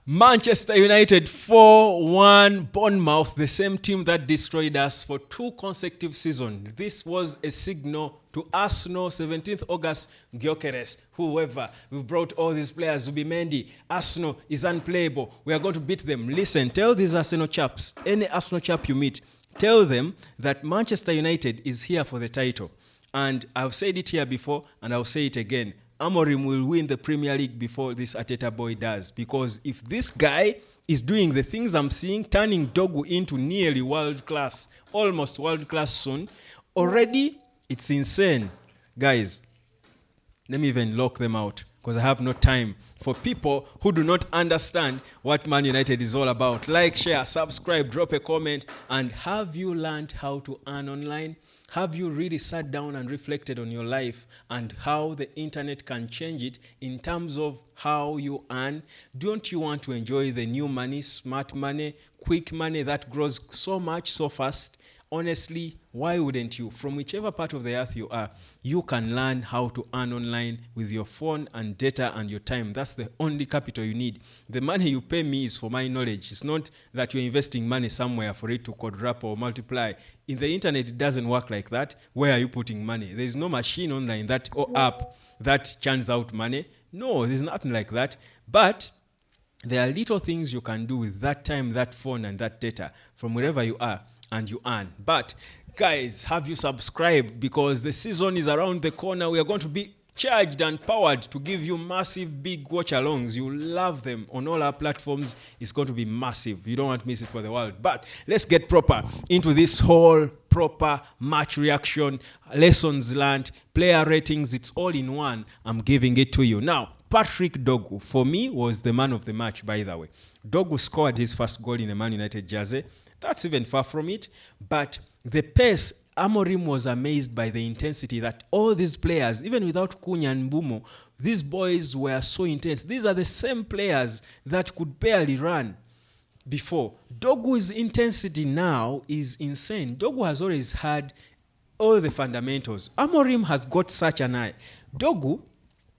Manchester United 4-1 Bournemouth, the same team that destroyed us for 2 consecutive seasons. This was a signal to Arsenal, 17th August, Gyökeres, whoever. We've brought all these players, Zubimendi. Arsenal is unplayable. We are going to beat them. Listen, tell these Arsenal chaps, any Arsenal chap you meet, tell them that Manchester United is here for the title. And I've said it here before, and I'll say it again. Amorim will win the Premier League before this Arteta boy does. Because if this guy is doing the things I'm seeing, turning Dorgu into nearly world class, almost world class soon, already it's insane. Guys, let me even lock them out because I have no time for people who do not understand what Man United is all about. Like, share, subscribe, drop a comment. And have you learned how to earn online? Have you really sat down and reflected on your life and how the internet can change it in terms of how you earn? Don't you want to enjoy the new money, smart money, quick money that grows so much, so fast? Honestly, why wouldn't you? From whichever part of the earth you are, you can learn how to earn online with your phone and data and your time. That's the only capital you need. The money you pay me is for my knowledge. It's not that you're investing money somewhere for it to quadruple or multiply. In the internet, it doesn't work like that. Where are you putting money? There's no machine online that or app that churns out money. No, there's nothing like that. But there are little things you can do with that time, that phone, and that data from wherever you are, and you earn. But guys, have you subscribed? Because the season is around the corner. We are going to be charged and powered to give you massive big watch alongs. You love them on all our platforms. It's going to be massive. You don't want to miss it for the world. But let's get proper into this whole proper match reaction, lessons learned, player ratings. It's all in one. I'm giving it to you now. Patrick Dorgu, for me, was the man of the match, by the way. Dorgu scored his first goal in a Man United jersey. That's even far from it. But the pace, Amorim was amazed by the intensity that all these players, even without Cunha and Mbumo, these boys were so intense. These are the same players that could barely run before. Dorgu's intensity now is insane. Dorgu has always had all the fundamentals. Amorim has got such an eye. Dorgu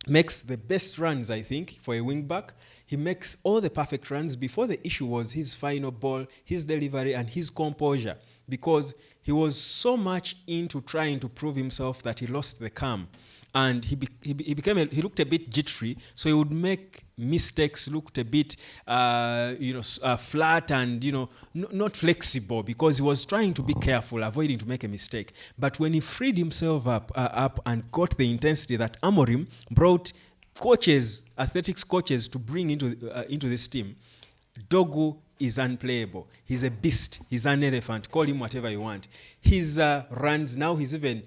makes the best runs, I think, for a wing-back. He makes all the perfect runs. Before, the issue was his final ball, his delivery, and his composure, because he was so much into trying to prove himself that he lost the calm. And he looked a bit jittery, so he would make mistakes, looked a bit flat and not flexible, because he was trying to be careful, avoiding to make a mistake. But when he freed himself up and got the intensity that Amorim brought coaches, athletics coaches, to bring into this team, Dorgu is unplayable. He's a beast. He's an elephant. Call him whatever you want. His runs now, he's even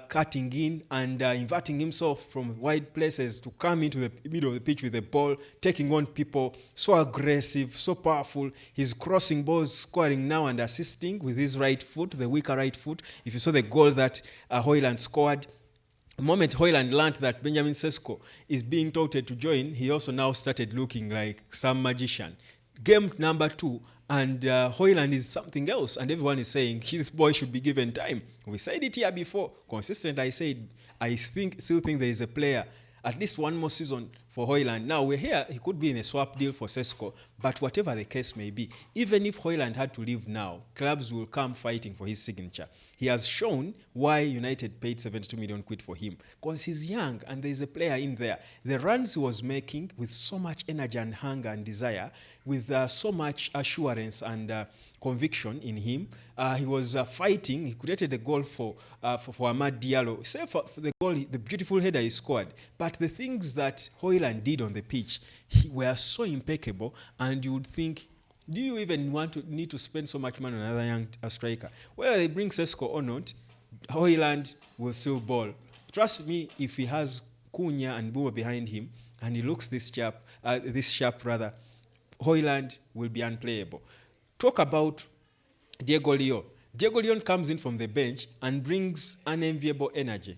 cutting in and inverting himself from wide places to come into the middle of the pitch with the ball, taking on people. So aggressive, so powerful. He's crossing balls, scoring now and assisting with his right foot, the weaker right foot. If you saw the goal that Hojlund scored, the moment Hojlund learned that Benjamin Sesko is being touted to join, he also now started looking like some magician. Game number 2, and Hojlund is something else, and everyone is saying this boy should be given time. We said it here before. Consistent, I said, still think there is a player, at least one more season for Hojlund. Now we're here, he could be in a swap deal for Sesko, but whatever the case may be, even if Hojlund had to leave now, clubs will come fighting for his signature. He has shown why United paid 72 million quid for him, because he's young and there's a player in there. The runs he was making with so much energy and hunger and desire, with so much assurance and conviction in him. He was fighting. He created a goal for Amad Diallo. Save for the goal, the beautiful header he scored. But the things that Hojlund did on the pitch were so impeccable, and you would think, do you even need to spend so much money on another young striker? Whether they bring Sesko or not, Hojlund will still ball. Trust me, if he has Cunha and Buma behind him, and he looks this sharp, Hojlund will be unplayable. Talk about Diego Leon. Diego Leon comes in from the bench and brings unenviable energy.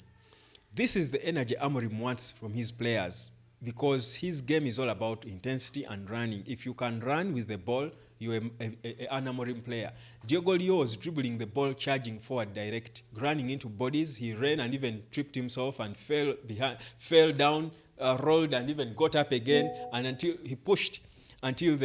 This is the energy Amorim wants from his players, because his game is all about intensity and running. If you can run with the ball, you're an Amorim player. Diego Leon was dribbling the ball, charging forward direct, running into bodies. He ran and even tripped himself and fell down, rolled and even got up again, and until he pushed until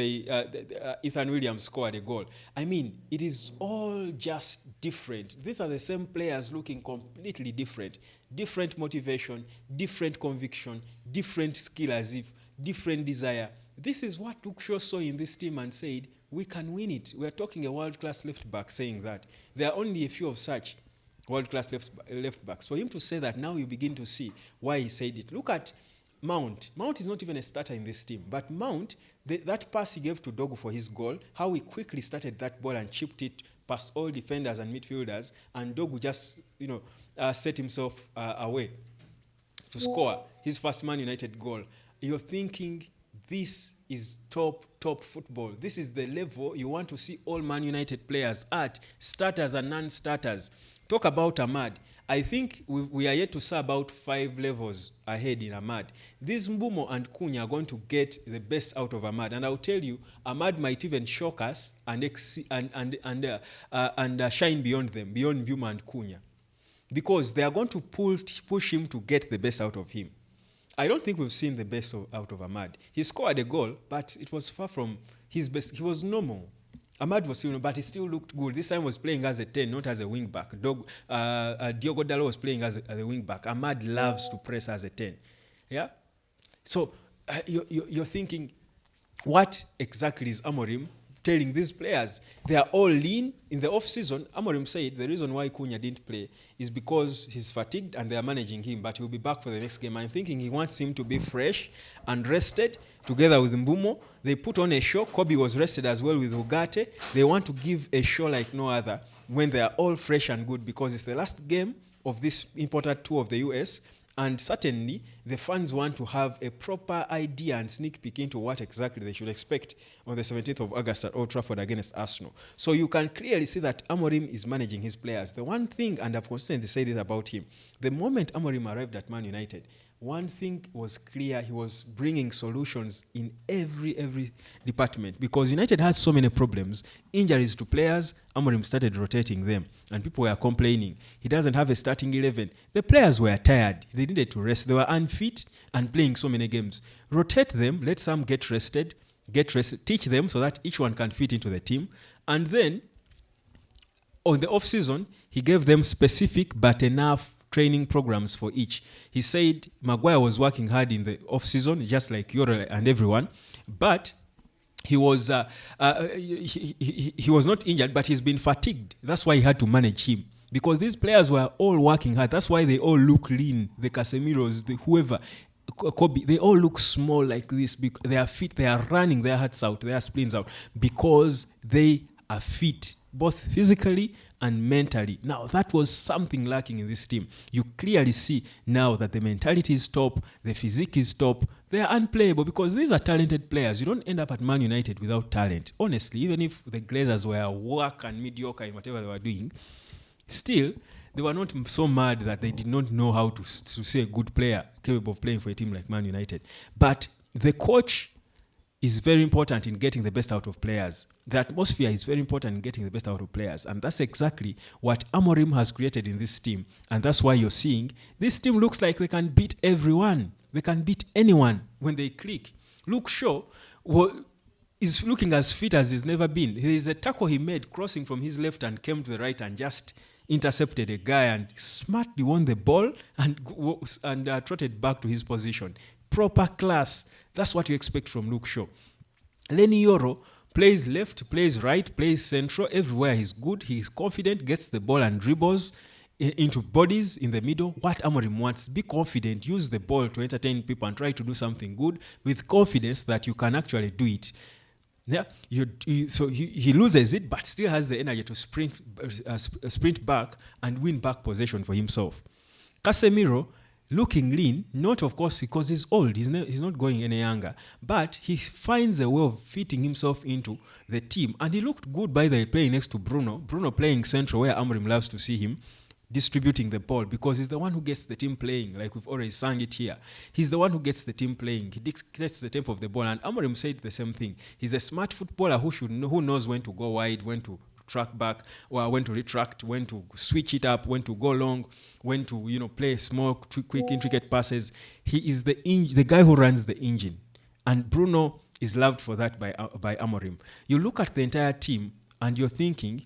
Ethan Williams scored a goal. I mean, it is all just different. These are the same players looking completely different. Different motivation, different conviction, different skill as if, different desire. This is what Luke Shaw saw in this team and said, we can win it. We are talking a world-class left back saying that. There are only a few of such world-class left backs. For him to say that, now you begin to see why he said it. Look at Mount. Mount is not even a starter in this team, but Mount, that pass he gave to Dorgu for his goal, how he quickly started that ball and chipped it past all defenders and midfielders, and Dorgu just, set himself away to score his first Man United goal. You're thinking, this is top football. This is the level you want to see all Man United players at, starters and non-starters. Talk about Ahmad. I think we are yet to see about 5 levels ahead in Ahmad. These Mbumo and Cunha are going to get the best out of Ahmad. And I'll tell you, Ahmad might even shock us and shine beyond them, beyond Mbumo and Cunha. Because they are going to push him to get the best out of him. I don't think we've seen the best out of Ahmad. He scored a goal, but it was far from his best. He was normal. Ahmad was still, but he still looked good. This time was playing as a 10, not as a wing back. Diogo Dalot was playing as a wing back. Ahmad loves to press as a 10. Yeah? So you're thinking, what exactly is Amorim telling these players? They are all lean. In the off-season, Amorim said the reason why Cunha didn't play is because he's fatigued and they are managing him, but he'll be back for the next game. I'm thinking he wants him to be fresh and rested together with Mbumo. They put on a show. Kobe was rested as well with Ugarte. They want to give a show like no other when they are all fresh and good, because it's the last game of this important tour of the US. And certainly, the fans want to have a proper idea and sneak peek into what exactly they should expect on the 17th of August at Old Trafford against Arsenal. So you can clearly see that Amorim is managing his players. The one thing, and I've consistently said it about him, the moment Amorim arrived at Man United, one thing was clear: he was bringing solutions in every department, because United had so many problems, injuries to players. Amorim started rotating them, and people were complaining he doesn't have a starting 11. The players were tired; they needed to rest. They were unfit and playing so many games. Rotate them, let some get rested, teach them so that each one can fit into the team, and then on the off-season, he gave them specific but enough training programs for each. He said Maguire was working hard in the off-season, just like Yoro and everyone, but he was he was not injured, but he's been fatigued. That's why he had to manage him, because these players were all working hard. That's why they all look lean. The Casemiros, the whoever, Kobe, they all look small like this. They are fit, they are running their hearts out, their spleens out, because they are fit, both physically and mentally. Now, that was something lacking in this team. You clearly see now that the mentality is top, the physique is top. They are unplayable because these are talented players. You don't end up at Man United without talent. Honestly, even if the Glazers were work and mediocre in whatever they were doing, still, they were not so mad that they did not know how to see a good player capable of playing for a team like Man United. But the coach is very important in getting the best out of players. The atmosphere is very important in getting the best out of players. And that's exactly what Amorim has created in this team. And that's why you're seeing this team looks like they can beat everyone. They can beat anyone when they click. Luke Shaw is looking as fit as he's never been. There's a tackle he made crossing from his left and came to the right and just intercepted a guy and smartly won the ball and trotted back to his position. Proper class. That's what you expect from Luke Shaw. Lenny Yoro plays left, plays right, plays central. Everywhere he's good. He's confident, gets the ball and dribbles into bodies in the middle. What Amorim wants: be confident, use the ball to entertain people and try to do something good with confidence that you can actually do it. Yeah, so he loses it, but still has the energy to sprint back and win back possession for himself. Casemiro, looking lean, not of course because he's old, he's not going any younger, but he finds a way of fitting himself into the team. And he looked good, by the way, playing next to Bruno playing central, where Amorim loves to see him, distributing the ball, because he's the one who gets the team playing, like we've already sang it here. He's the one who gets the team playing. He dictates the tempo of the ball, and Amorim said the same thing. He's a smart footballer who knows when to go wide, when to track back, or when to retract, when to switch it up, when to go long, when to play small, quick, intricate passes. He is the guy who runs the engine. And Bruno is loved for that by Amorim. You look at the entire team and you're thinking,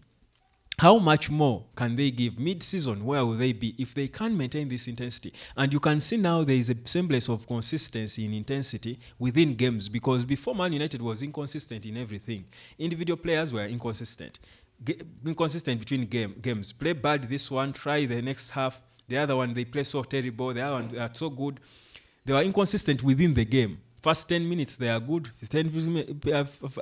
how much more can they give mid-season? Where will they be if they can't maintain this intensity? And you can see now there is a semblance of consistency in intensity within games, because before Man United was inconsistent in everything. Individual players were inconsistent. Inconsistent between games. Play bad this one, try the next half. The other one, they play so terrible. The other one, they are so good. They were inconsistent within the game. First 10 minutes, they are good.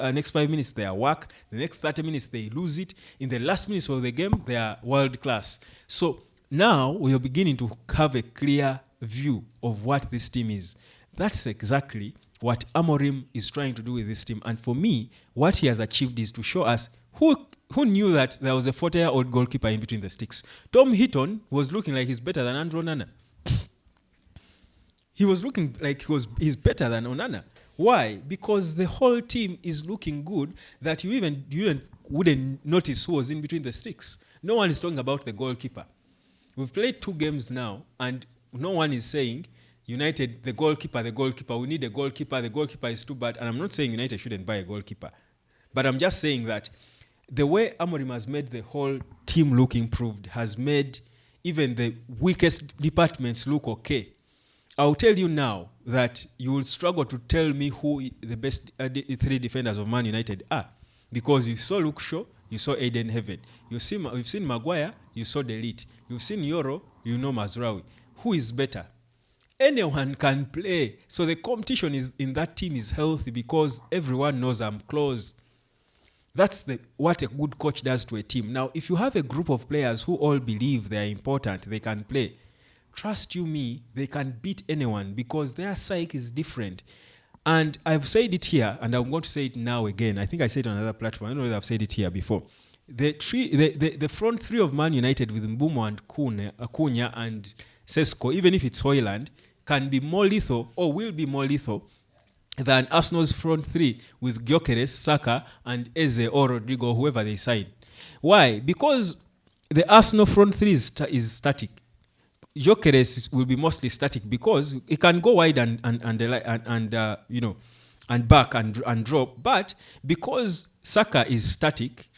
Next 5 minutes, they are whack. The next 30 minutes, they lose it. In the last minutes of the game, they are world class. So now we are beginning to have a clear view of what this team is. That's exactly what Amorim is trying to do with this team. And for me, what he has achieved is to show us who knew that there was a 40-year-old goalkeeper in between the sticks. Tom Heaton was looking like he's better than Andrew Onana. He was looking like he's better than Onana. Why? Because the whole team is looking good that you wouldn't notice who was in between the sticks. No one is talking about the goalkeeper. We've played 2 games now, and no one is saying, United, the goalkeeper, we need a goalkeeper, the goalkeeper is too bad. And I'm not saying United shouldn't buy a goalkeeper. But I'm just saying that the way Amorim has made the whole team look improved has made even the weakest departments look okay. I'll tell you now that you will struggle to tell me who the best 3 defenders of Man United are, because you saw Luke Shaw, you saw Aiden Heaven, you've seen Maguire, you saw Delete, you've seen Yoro, you know Mazraoui. Who is better? Anyone can play. So the competition is in that team is healthy because everyone knows I'm close. That's what a good coach does to a team. Now, if you have a group of players who all believe they are important, they can play, trust you me, they can beat anyone because their psyche is different. And I've said it here, and I'm going to say it now again. I think I said it on another platform. I don't know whether I've said it here before. The front 3 of Man United with Mbeumo and Acuna and Sesko, even if it's Hojlund, can be more lethal or will be more lethal than Arsenal's front 3 with Gyökeres, Saka, and Eze or Rodrigo, whoever they sign. Why? Because the Arsenal front 3 is static. Gyökeres will be mostly static because it can go wide and back and drop. But because Saka is static,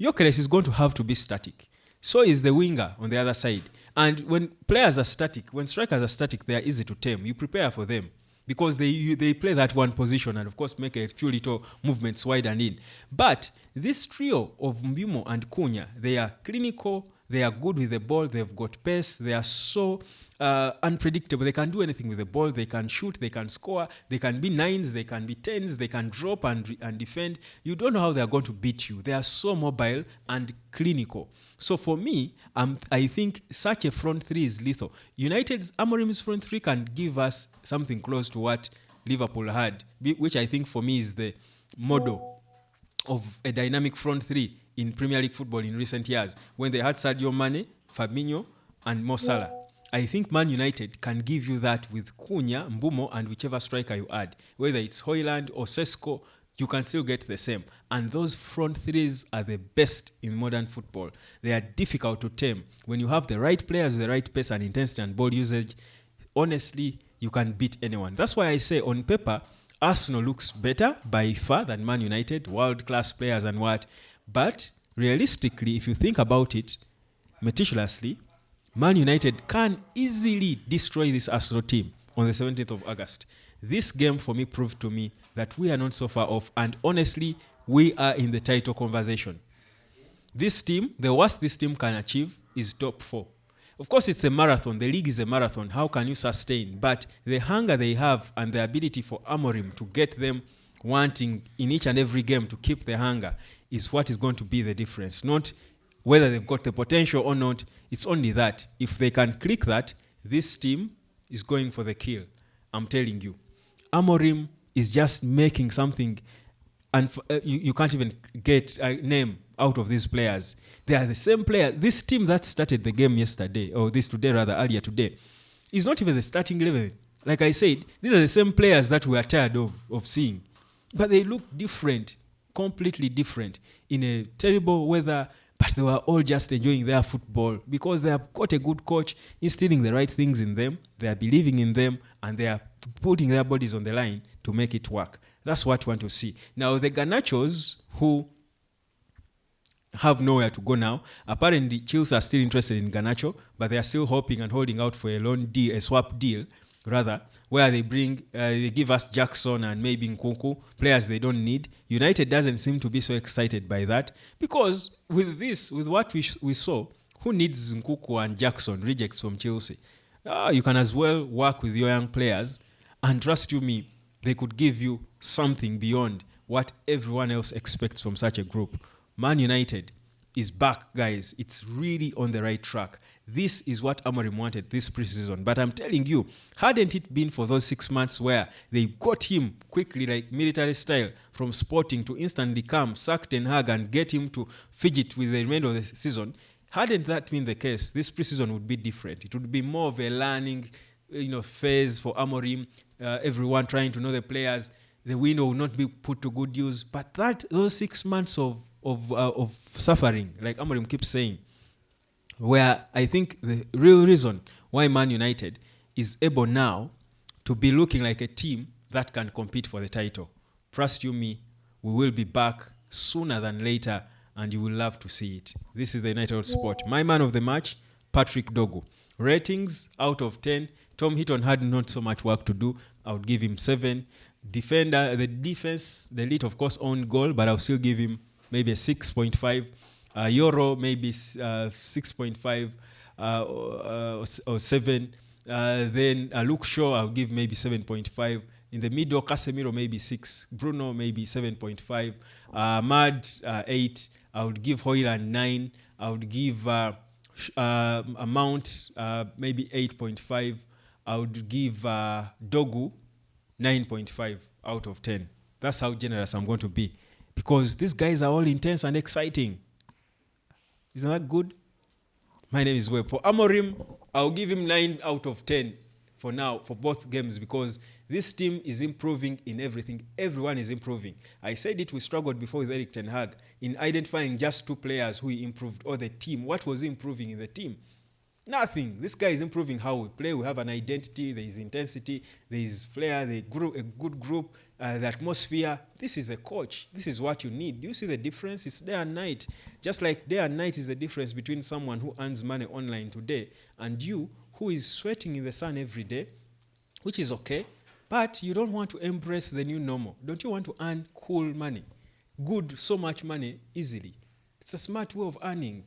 Gyökeres is going to have to be static. So is the winger on the other side. And when players are static, when strikers are static, they are easy to tame. You prepare for them because they play that one position and, of course, make a few little movements wide and in. But this trio of Mbeumo and Cunha, they are clinical. They are good with the ball. They've got pace. They are so unpredictable. They can do anything with the ball. They can shoot. They can score. They can be 9s. They can be 10s. They can drop and defend. You don't know how they are going to beat you. They are so mobile and clinical. So for me, I think such a front 3 is lethal. Amorim's front 3 can give us something close to what Liverpool had, which I think for me is the model of a dynamic front 3 in Premier League football in recent years, when they had Sadio Mane, Fabinho, and Mo Salah. I think Man United can give you that with Cunha, Mbeumo, and whichever striker you add. Whether it's Hojlund or Sesko, you can still get the same. And those front 3s are the best in modern football. They are difficult to tame. When you have the right players with the right pace and intensity and ball usage, honestly, you can beat anyone. That's why I say on paper, Arsenal looks better by far than Man United, world-class players and what. But realistically, if you think about it meticulously, Man United can easily destroy this Arsenal team on the 17th of August. This game for me proved to me that we are not so far off, and honestly, we are in the title conversation. This team, the worst this team can achieve is top 4. Of course, it's a marathon. The league is a marathon. How can you sustain? But the hunger they have and the ability for Amorim to get them wanting in each and every game to keep the hunger is what is going to be the difference. Not whether they've got the potential or not. It's only that. If they can click that, this team is going for the kill. I'm telling you. Amorim is just making something, and you can't even get a name out of these players. They are the same player. This team that started the game yesterday, or earlier today, is not even the starting 11. Like I said, these are the same players that we are tired of seeing. But they look different, completely different, in a terrible weather, but they were all just enjoying their football because they have got a good coach instilling the right things in them, they are believing in them, and they are putting their bodies on the line to make it work. That's what we want to see. Now, the Garnachos, who have nowhere to go now. Apparently, Chelsea are still interested in Garnacho, but they are still hoping and holding out for a loan deal, a swap deal, rather, where they give us Jackson and maybe Nkunku, players they don't need. United doesn't seem to be so excited by that because with what we saw, who needs Nkunku and Jackson, rejects from Chelsea? You can as well work with your young players, and trust you me, they could give you something beyond what everyone else expects from such a group. Man United is back, guys. It's really on the right track. This is what Amorim wanted this preseason. But I'm telling you, hadn't it been for those 6 months where they got him quickly, like military style, from Sporting to instantly come, sack Ten Hag and get him to fidget with the remainder of the season, hadn't that been the case, this preseason would be different. It would be more of a learning phase for Amorim, everyone trying to know the players. The window will not be put to good use. But those 6 months of suffering, like Amorim keeps saying, where I think the real reason why Man United is able now to be looking like a team that can compete for the title. Trust you me, we will be back sooner than later, and you will love to see it. This is the United Sport. My man of the match, Patrick Dorgu. Ratings out of 10. Tom Heaton had not so much work to do. I would give him 7. The defense, the lead, of course, own goal, but I'll still give him maybe a 6.5. Euro, maybe 6.5 or 7. Then Luke Shaw, I'll give maybe 7.5. In the middle, Casemiro, maybe 6. Bruno, maybe 7.5. Mad, 8. I would give Hojlund 9. I would give Mount, maybe 8.5. I would give Dorgu 9.5 out of 10. That's how generous I'm going to be. Because these guys are all intense and exciting. Isn't that good? My name is Webb. For Amorim, I'll give him 9 out of 10 for now, for both games, because this team is improving in everything. Everyone is improving. I said it, we struggled before with Erik Ten Hag in identifying just 2 players who he improved, or the team. What was he improving in the team? Nothing. This guy is improving how we play. We have an identity. There is intensity. There is flair. A good group. The atmosphere. This is a coach. This is what you need. Do you see the difference? It's day and night. Just like day and night is the difference between someone who earns money online today and you who is sweating in the sun every day, which is okay, but you don't want to embrace the new normal. Don't you want to earn cool money? Good, so much money easily. It's a smart way of earning.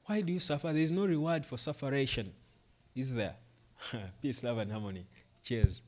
Why do you suffer? There is no reward for sufferation, is there? Peace, love, and harmony. Cheers.